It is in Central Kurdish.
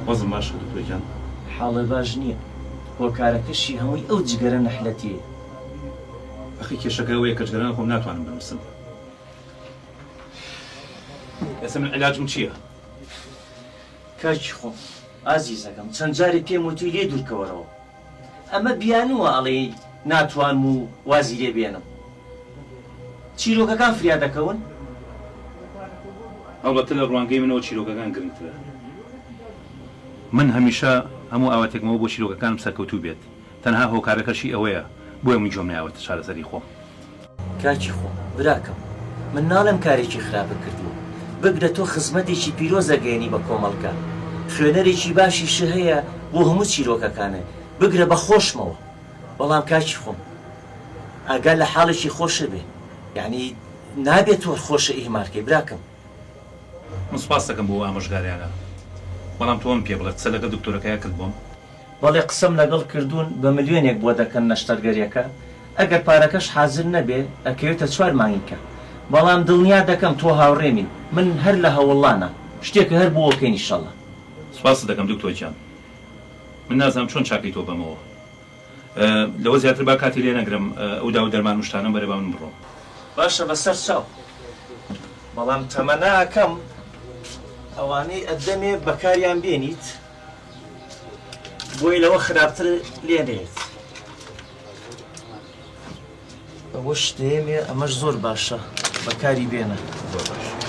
وەزم باشە دکتۆرجان؟ حاڵە باش نییە. هۆکارەکەشی هەمووی ئەو جگەرە نەحلەتیە. ئەخی کێشەکە ئەوەیە کە جگەرانە خۆم ناتوانم بنووسم. ئێستا من عیلاجم چییە؟ کاکی خۆم ئازیزەکەم چەند جارێک پێم وتوی لێ دوورکەوەرەوە. ئەمە بیانوە ئەڵێ ناتوانم و وازی لێ بێنم. چیرۆکەکان فریا دەکەون؟ هەڵبەتە لە ڕوانگەی منەوە چیرۆکەکان گرنگترە. من هەمیشە هەموو ئاواتێکمەوە بۆ چیرۆکەکانم سەرکەوتوو بێت. تەنها هۆکارەکەشی ئەوەیە بۆیە من جۆم نایەوەتە چارەسەری خۆم. کاکی خۆم براکەم من ناڵم کارێکی خراپە کردووە. بگرە تۆ خزمەتێکی پیرۆزە گەیەنی بە کۆمەڵگە. خوێنەرێکی باشیش هەیە بۆ هەموو چیرۆکەکانە. بگرە بە خۆشمەوە. بەڵام کاکی خۆم ئەگەر لە حاڵێکی خۆشە بێ یعنی نابێت وە خۆشە ئیهمارکەی براکەم. من سوپاس دەکەم بۆ ئامۆژگاریانە. بەڵام تۆم پێ بڵێت قسە لەگەڵ دکتۆرەکەیە کرد بۆم؟ بەڵێ قسەم لەگەڵ کردوون بە ملیۆنێک بۆ دەکەن نەشتەرگەریەکە. ئەگەر پارەکەش حازر نەبێ ئەکەوێتە 4 مانگیکە. بەڵام دڵنیا دەکەم تۆ هاوڕێمی من هەر لە هەوڵانە شتێکە هەر بۆ ئۆکەین ئینشەڵڵا. سوپاس دەکەم دکتۆرجان. من نازانم چۆن چاکەی تۆ بەمەوە. لەوە زیاتر با کاتی لێ نەگرم ئەو دا و دەرمان وشتانم بەرەبا من بڕۆم. باشە بەسەر چاو. بەڵام تەمەناکەم ئەوانەی ئەدەمێ بەکاریان بێنیت بۆی لەوە خراپتر لێنێت. ئەوە شتێمێ ئەمەش زۆر باشە بەکاری بێنە. زۆر باش.